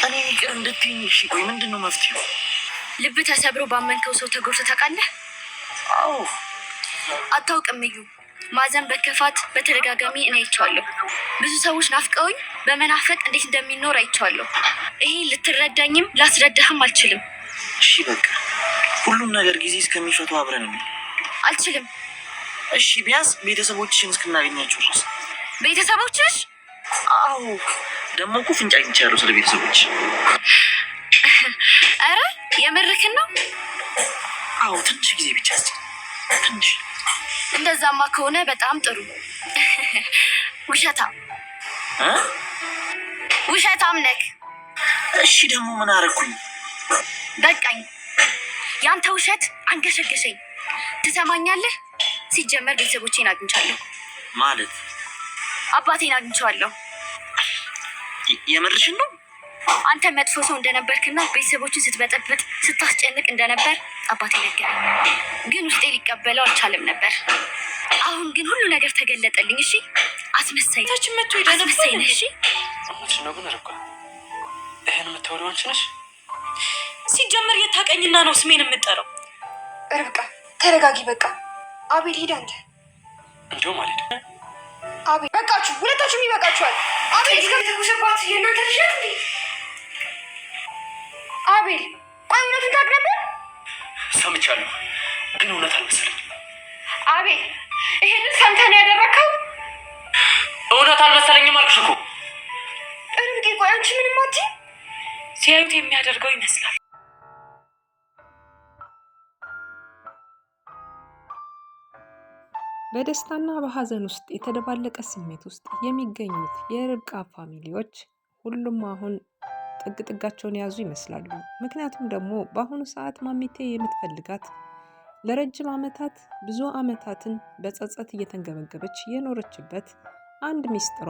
እኔ ይቅር እንድትይኝ እሺ። ቆይ ምንድነው መፍትሄው? ልብ ተሰብሮ ባመንከው ሰው ተጎድተህ ታውቃለህ? አዎ። አታውቅም እዩ። ማዘን በከፋት በተደጋጋሚ እኔ አይቼዋለሁ። ብዙ ሰዎች ናፍቀውኝ በመናፈቅ እንዴት እንደሚኖር አይቼዋለሁ። ይሄ ልትረዳኝም ላስረዳህም አልችልም። እሺ በቃ ሁሉም ነገር ጊዜ እስከሚፈቱ አብረን ነው። አልችልም። እሺ ቢያንስ ቤተሰቦችሽን እስክናገኛቸው ድረስ። ቤተሰቦችሽ? አዎ ደግሞ እኮ ፍንጭ አግኝቻለሁ ስለ ቤተሰቦች። አረ የምርክን ነው? አዎ ትንሽ ጊዜ ብቻ ትንሽ። እንደዛማ ከሆነ በጣም ጥሩ። ውሸታም ውሸታም ነክ። እሺ ደግሞ ምን አደረኩኝ? በቃኝ። ያንተ ውሸት አንገሸገሸኝ። ትሰማኛለህ? ሲጀመር ቤተሰቦቼን አግኝቻለሁ። ማለት? አባቴን አግኝቼዋለሁ። የምርሽን ነው? አንተ መጥፎ ሰው እንደነበርክና ቤተሰቦችን ስትበጠብጥ ስታስጨንቅ እንደነበር አባቴ ነገረኝ። ግን ውስጤ ሊቀበለው አልቻለም ነበር። አሁን ግን ሁሉ ነገር ተገለጠልኝ። እሺ አስመሳይ አስመሳይ ነህ። እሺ ነው ግን ርብቃ ይሄን የምታወሪው አንቺ ነሽ? ሲጀመር የታቀኝና ነው ስሜን የምጠራው? ርብቃ ተረጋጊ። በቃ አቤል ሂድ አንተ። እንደው ማለት አቤል በቃችሁ፣ ሁለታችሁም ይበቃችኋል። አቤል እስከምትኩስባት የእናንተ ልጅ እንዴ? አቤል ቆይ እውነቱን ታውቅ ነበር? ሰምቻለሁ ግን እውነት አልመሰለኝም። አቤል ይሄንን ሰምተህ ነው ያደረከው? እውነት አልመሰለኝም አልኩሽ እኮ። ርብቃ ቆይ አንቺ ምንም አትይም? ሲያዩት የሚያደርገው ይመስላል። በደስታና በሐዘን ውስጥ የተደባለቀ ስሜት ውስጥ የሚገኙት የርብቃ ፋሚሊዎች ሁሉም አሁን ጥግ ጥጋቸውን የያዙ ይመስላሉ። ምክንያቱም ደግሞ በአሁኑ ሰዓት ማሚቴ የምትፈልጋት ለረጅም ዓመታት ብዙ ዓመታትን በጸጸት እየተንገበገበች የኖረችበት አንድ ሚስጥሯ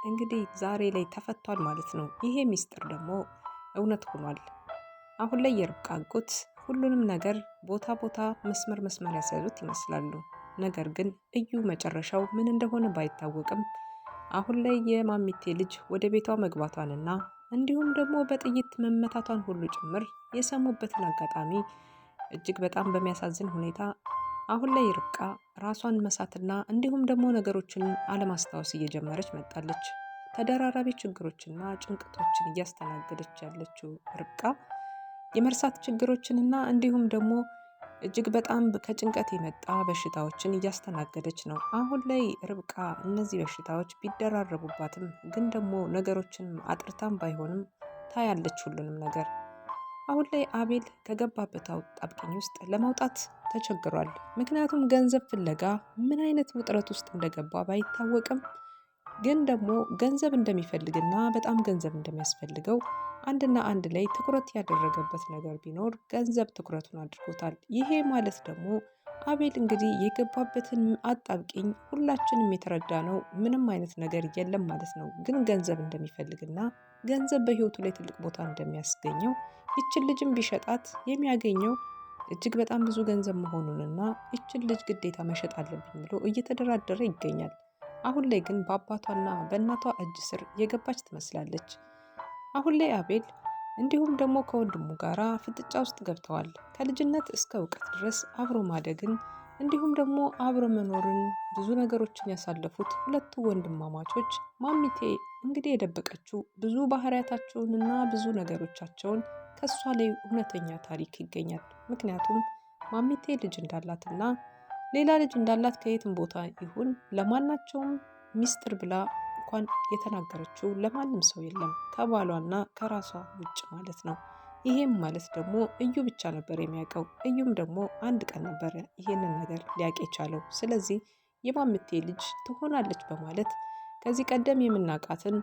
እንግዲህ ዛሬ ላይ ተፈቷል ማለት ነው። ይሄ ሚስጥር ደግሞ እውነት ሆኗል። አሁን ላይ የርብቃ አጎት ሁሉንም ነገር ቦታ መስመር ያስያዙት ይመስላሉ። ነገር ግን እዩ መጨረሻው ምን እንደሆነ ባይታወቅም አሁን ላይ የማሚቴ ልጅ ወደ ቤቷ መግባቷንና እንዲሁም ደግሞ በጥይት መመታቷን ሁሉ ጭምር የሰሙበትን አጋጣሚ እጅግ በጣም በሚያሳዝን ሁኔታ አሁን ላይ ርብቃ ራሷን መሳትና እንዲሁም ደግሞ ነገሮችን አለማስታወስ እየጀመረች መጣለች። ተደራራቢ ችግሮችና ጭንቀቶችን እያስተናገደች ያለችው ርብቃ የመርሳት ችግሮችንና እንዲሁም ደግሞ እጅግ በጣም ከጭንቀት የመጣ በሽታዎችን እያስተናገደች ነው። አሁን ላይ ርብቃ እነዚህ በሽታዎች ቢደራረቡባትም ግን ደግሞ ነገሮችን አጥርታም ባይሆንም ታያለች ሁሉንም ነገር። አሁን ላይ አቤል ከገባበት አጣብቂኝ ውስጥ ለመውጣት ተቸግሯል። ምክንያቱም ገንዘብ ፍለጋ ምን አይነት ውጥረት ውስጥ እንደገባ ባይታወቅም ግን ደግሞ ገንዘብ እንደሚፈልግና በጣም ገንዘብ እንደሚያስፈልገው አንድና አንድ ላይ ትኩረት ያደረገበት ነገር ቢኖር ገንዘብ ትኩረቱን አድርጎታል። ይሄ ማለት ደግሞ አቤል እንግዲህ የገባበትን አጣብቂኝ ሁላችንም የተረዳ ነው። ምንም አይነት ነገር የለም ማለት ነው። ግን ገንዘብ እንደሚፈልግና ገንዘብ በህይወቱ ላይ ትልቅ ቦታ እንደሚያስገኘው ይችን ልጅም ቢሸጣት የሚያገኘው እጅግ በጣም ብዙ ገንዘብ መሆኑንና ይችን ልጅ ግዴታ መሸጥ አለብኝ ብሎ እየተደራደረ ይገኛል። አሁን ላይ ግን በአባቷና በእናቷ እጅ ስር የገባች ትመስላለች። አሁን ላይ አቤል እንዲሁም ደግሞ ከወንድሙ ጋራ ፍጥጫ ውስጥ ገብተዋል። ከልጅነት እስከ እውቀት ድረስ አብሮ ማደግን እንዲሁም ደግሞ አብሮ መኖርን ብዙ ነገሮችን ያሳለፉት ሁለቱ ወንድማማቾች ማሚቴ እንግዲህ የደበቀችው ብዙ ባህሪያታቸውንና ብዙ ነገሮቻቸውን ከሷ ላይ እውነተኛ ታሪክ ይገኛል። ምክንያቱም ማሚቴ ልጅ እንዳላትና ሌላ ልጅ እንዳላት ከየትም ቦታ ይሁን ለማናቸውም ሚስጥር ብላ እንኳን የተናገረችው ለማንም ሰው የለም ከባሏና ከራሷ ውጭ ማለት ነው። ይሄም ማለት ደግሞ እዩ ብቻ ነበር የሚያውቀው። እዩም ደግሞ አንድ ቀን ነበር ይሄንን ነገር ሊያውቅ የቻለው። ስለዚህ የማሚቴ ልጅ ትሆናለች በማለት ከዚህ ቀደም የምናውቃትን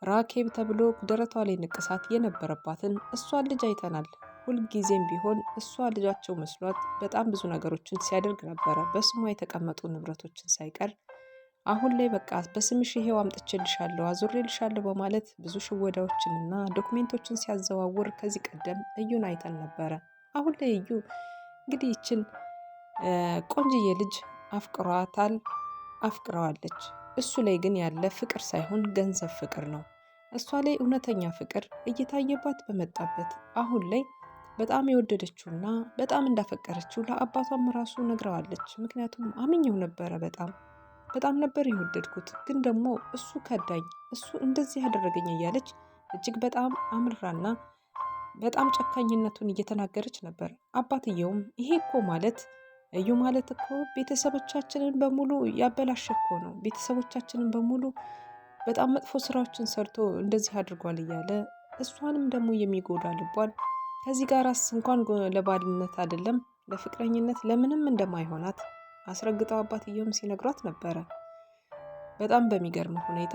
ራኬብ ተብሎ ደረቷ ላይ ንቅሳት የነበረባትን እሷን ልጅ አይተናል። ሁልጊዜም ቢሆን እሷ ልጃቸው መስሏት በጣም ብዙ ነገሮችን ሲያደርግ ነበረ፣ በስሟ የተቀመጡ ንብረቶችን ሳይቀር። አሁን ላይ በቃ በስምሽ ይሄው አምጥቼልሻለሁ አዙሬልሻለሁ በማለት ብዙ ሽወዳዎችንና ዶክሜንቶችን ሲያዘዋውር ከዚህ ቀደም እዩን አይተን ነበረ። አሁን ላይ እዩ እንግዲህ ይችን ቆንጅዬ ልጅ አፍቅሯታል፣ አፍቅረዋለች። እሱ ላይ ግን ያለ ፍቅር ሳይሆን ገንዘብ ፍቅር ነው። እሷ ላይ እውነተኛ ፍቅር እየታየባት በመጣበት አሁን ላይ በጣም የወደደችውና በጣም እንዳፈቀረችው ለአባቷም ራሱ ነግረዋለች። ምክንያቱም አምኜው ነበረ፣ በጣም ነበር የወደድኩት፣ ግን ደግሞ እሱ ከዳኝ፣ እሱ እንደዚህ ያደረገኝ እያለች እጅግ በጣም አምራና በጣም ጨካኝነቱን እየተናገረች ነበር። አባትየውም ይሄ እኮ ማለት እዩ ማለት እኮ ቤተሰቦቻችንን በሙሉ ያበላሸ እኮ ነው፣ ቤተሰቦቻችንን በሙሉ በጣም መጥፎ ስራዎችን ሰርቶ እንደዚህ አድርጓል እያለ እሷንም ደግሞ የሚጎዳ ልቧን ከዚህ ጋርስ እንኳን ለባልነት አይደለም ለፍቅረኝነት ለምንም እንደማይሆናት አስረግጠው አባትየውም ሲነግሯት ነበረ። በጣም በሚገርም ሁኔታ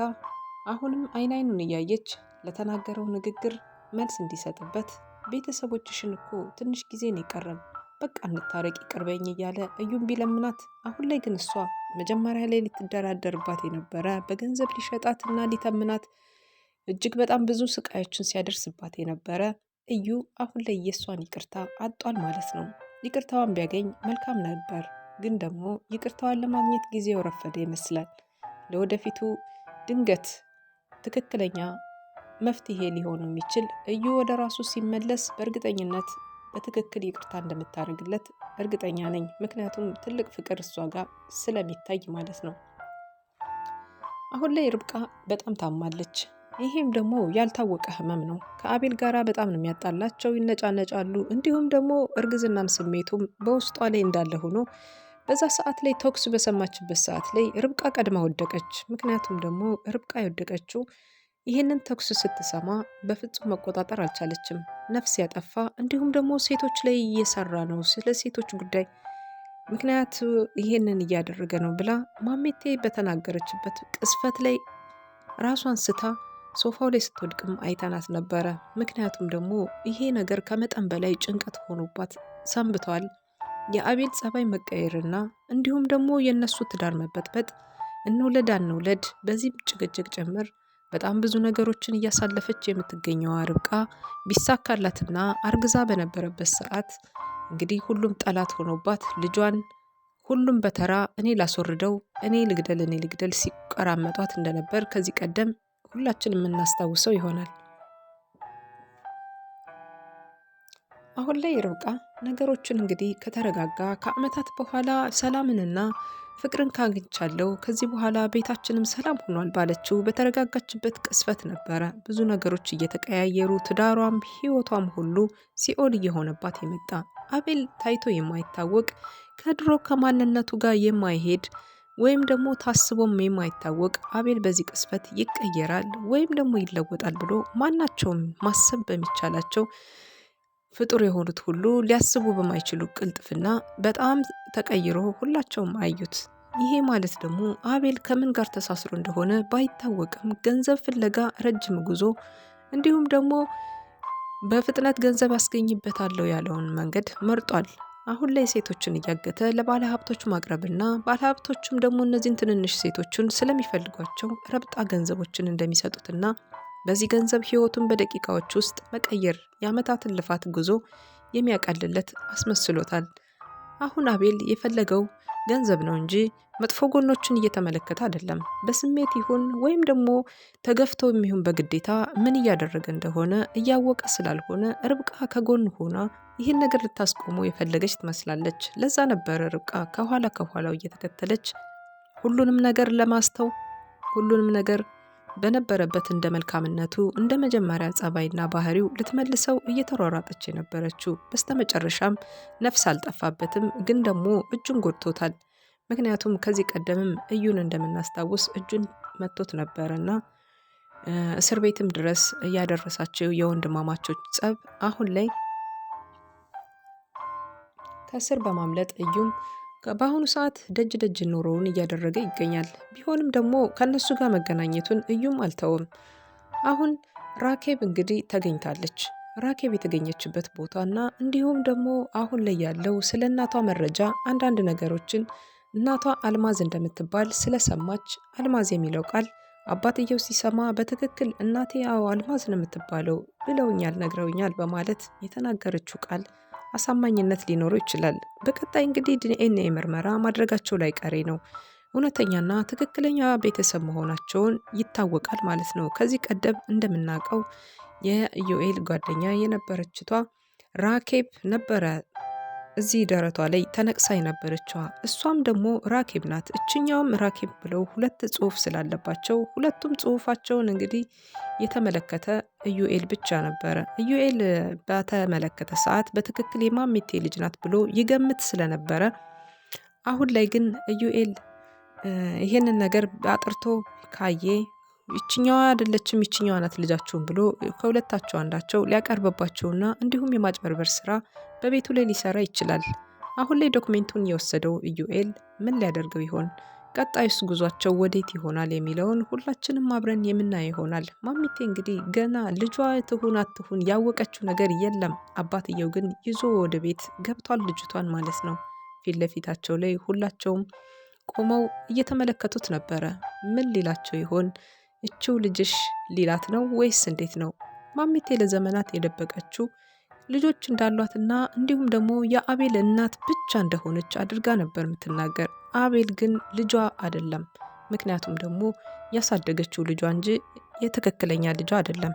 አሁንም አይኑን እያየች ለተናገረው ንግግር መልስ እንዲሰጥበት ቤተሰቦችሽን እኮ ትንሽ ጊዜ ነው የቀረን፣ በቃ እንታረቅ ይቅርበኝ እያለ እዩም ቢለምናት፣ አሁን ላይ ግን እሷ መጀመሪያ ላይ ልትደራደርባት የነበረ በገንዘብ ሊሸጣት እና ሊተምናት እጅግ በጣም ብዙ ስቃዮችን ሲያደርስባት የነበረ እዩ አሁን ላይ የእሷን ይቅርታ አጧል ማለት ነው። ይቅርታዋን ቢያገኝ መልካም ነበር፣ ግን ደግሞ ይቅርታዋን ለማግኘት ጊዜው ረፈደ ይመስላል። ለወደፊቱ ድንገት ትክክለኛ መፍትሄ ሊሆን የሚችል እዩ ወደ ራሱ ሲመለስ በእርግጠኝነት በትክክል ይቅርታ እንደምታደርግለት እርግጠኛ ነኝ። ምክንያቱም ትልቅ ፍቅር እሷ ጋር ስለሚታይ ማለት ነው። አሁን ላይ ርብቃ በጣም ታማለች። ይሄም ደግሞ ያልታወቀ ህመም ነው። ከአቤል ጋራ በጣም ነው የሚያጣላቸው፣ ይነጫነጫሉ። እንዲሁም ደግሞ እርግዝናም ስሜቱም በውስጧ ላይ እንዳለ ሆኖ በዛ ሰዓት ላይ ተኩስ በሰማችበት ሰዓት ላይ ርብቃ ቀድማ ወደቀች። ምክንያቱም ደግሞ ርብቃ የወደቀችው ይህንን ተኩስ ስትሰማ በፍጹም መቆጣጠር አልቻለችም። ነፍስ ያጠፋ እንዲሁም ደግሞ ሴቶች ላይ እየሰራ ነው፣ ስለ ሴቶች ጉዳይ ምክንያቱ ይህንን እያደረገ ነው ብላ ማሜቴ በተናገረችበት ቅስፈት ላይ ራሷን ስታ ሶፋው ላይ ስትወድቅም አይተናት ነበረ። ምክንያቱም ደግሞ ይሄ ነገር ከመጠን በላይ ጭንቀት ሆኖባት ሰንብቷል። የአቤል ጸባይ መቀየርና እንዲሁም ደግሞ የነሱ ትዳር መበጥበጥ፣ እንውለድ አንውለድ፣ በዚህም ጭቅጭቅ ጭምር በጣም ብዙ ነገሮችን እያሳለፈች የምትገኘዋ ርብቃ ቢሳካላትና አርግዛ በነበረበት ሰዓት እንግዲህ ሁሉም ጠላት ሆኖባት ልጇን ሁሉም በተራ እኔ ላስወርደው፣ እኔ ልግደል ሲቀራመጧት እንደነበር ከዚህ ቀደም ሁላችን የምናስታውሰው ይሆናል። አሁን ላይ ርብቃ ነገሮችን እንግዲህ ከተረጋጋ ከዓመታት በኋላ ሰላምንና ፍቅርን ካግኝቻለሁ፣ ከዚህ በኋላ ቤታችንም ሰላም ሆኗል ባለችው በተረጋጋችበት ቅስፈት ነበረ ብዙ ነገሮች እየተቀያየሩ ትዳሯም ህይወቷም ሁሉ ሲኦል እየሆነባት የመጣ። አቤል ታይቶ የማይታወቅ ከድሮ ከማንነቱ ጋር የማይሄድ ወይም ደግሞ ታስቦም የማይታወቅ አቤል በዚህ ቅስፈት ይቀየራል ወይም ደግሞ ይለወጣል ብሎ ማናቸውም ማሰብ በሚቻላቸው ፍጡር የሆኑት ሁሉ ሊያስቡ በማይችሉ ቅልጥፍና በጣም ተቀይሮ ሁላቸውም አዩት። ይሄ ማለት ደግሞ አቤል ከምን ጋር ተሳስሮ እንደሆነ ባይታወቅም ገንዘብ ፍለጋ ረጅም ጉዞ እንዲሁም ደግሞ በፍጥነት ገንዘብ አስገኝበታለሁ ያለውን መንገድ መርጧል። አሁን ላይ ሴቶችን እያገተ ለባለ ሀብቶች ማቅረብና ባለ ሀብቶችም ደግሞ እነዚህን ትንንሽ ሴቶችን ስለሚፈልጓቸው ረብጣ ገንዘቦችን እንደሚሰጡትና በዚህ ገንዘብ ህይወቱን በደቂቃዎች ውስጥ መቀየር የዓመታትን ልፋት ጉዞ የሚያቀልለት አስመስሎታል። አሁን አቤል የፈለገው ገንዘብ ነው እንጂ መጥፎ ጎኖችን እየተመለከተ አይደለም። በስሜት ይሁን ወይም ደግሞ ተገፍቶ የሚሆን በግዴታ ምን እያደረገ እንደሆነ እያወቀ ስላልሆነ ርብቃ ከጎን ሆና ይህን ነገር ልታስቆመው የፈለገች ትመስላለች። ለዛ ነበር ርብቃ ከኋላው እየተከተለች ሁሉንም ነገር ለማስተው ሁሉንም ነገር በነበረበት እንደ መልካምነቱ እንደ መጀመሪያ ጸባይና ባህሪው ልትመልሰው እየተሯሯጠች የነበረችው። በስተመጨረሻም ነፍስ አልጠፋበትም፣ ግን ደግሞ እጁን ጎድቶታል። ምክንያቱም ከዚህ ቀደምም እዩን እንደምናስታውስ እጁን መቶት ነበርና እስር ቤትም ድረስ እያደረሳቸው የወንድማማቾች ጸብ አሁን ላይ ከእስር በማምለጥ እዩም በአሁኑ ሰዓት ደጅ ኑሮውን እያደረገ ይገኛል። ቢሆንም ደግሞ ከነሱ ጋር መገናኘቱን እዩም አልተውም። አሁን ራኬብ እንግዲህ ተገኝታለች። ራኬብ የተገኘችበት ቦታና እንዲሁም ደግሞ አሁን ላይ ያለው ስለ እናቷ መረጃ አንዳንድ ነገሮችን እናቷ አልማዝ እንደምትባል ስለሰማች አልማዝ የሚለው ቃል አባትየው ሲሰማ በትክክል እናቴ አልማዝ ነው የምትባለው ብለውኛል፣ ነግረውኛል በማለት የተናገረችው ቃል አሳማኝነት ሊኖረው ይችላል። በቀጣይ እንግዲህ ዲኤንኤ ምርመራ ማድረጋቸው ላይ ቀሬ ነው። እውነተኛና ትክክለኛ ቤተሰብ መሆናቸውን ይታወቃል ማለት ነው። ከዚህ ቀደም እንደምናውቀው የኢዩኤል ጓደኛ የነበረችቷ ራኬብ ነበረ እዚህ ደረቷ ላይ ተነቅሳ የነበረችዋ። እሷም ደግሞ ራኬብ ናት። እችኛውም ራኬብ ብለው ሁለት ጽሁፍ ስላለባቸው ሁለቱም ጽሁፋቸውን እንግዲህ የተመለከተ ኢዩኤል ብቻ ነበረ። ኢዩኤል በተመለከተ ሰዓት በትክክል የማሚቴ ልጅ ናት ብሎ ይገምት ስለነበረ አሁን ላይ ግን ኢዩኤል ይሄንን ነገር አጥርቶ ካየ ይችኛዋ አይደለችም ይችኛዋ ናት ልጃችሁን ብሎ ከሁለታቸው አንዳቸው ሊያቀርብባቸውና እንዲሁም የማጭበርበር ስራ በቤቱ ላይ ሊሰራ ይችላል። አሁን ላይ ዶክሜንቱን የወሰደው ኢዩኤል ምን ሊያደርገው ይሆን? ቀጣዩስ ጉዟቸው ወዴት ይሆናል የሚለውን ሁላችንም አብረን የምናየው ይሆናል። ማሚቴ እንግዲህ ገና ልጇ ትሁን አትሁን ያወቀችው ነገር የለም። አባትየው ግን ይዞ ወደ ቤት ገብቷል ልጅቷን ማለት ነው። ፊት ለፊታቸው ላይ ሁላቸውም ቆመው እየተመለከቱት ነበረ። ምን ሊላቸው ይሆን? እቺው ልጅሽ ሊላት ነው ወይስ እንዴት ነው? ማሚቴ ለዘመናት የደበቀችው ልጆች እንዳሏትና እንዲሁም ደግሞ የአቤል እናት ብቻ እንደሆነች አድርጋ ነበር የምትናገር። አቤል ግን ልጇ አይደለም። ምክንያቱም ደግሞ ያሳደገችው ልጇ እንጂ የትክክለኛ ልጇ አይደለም።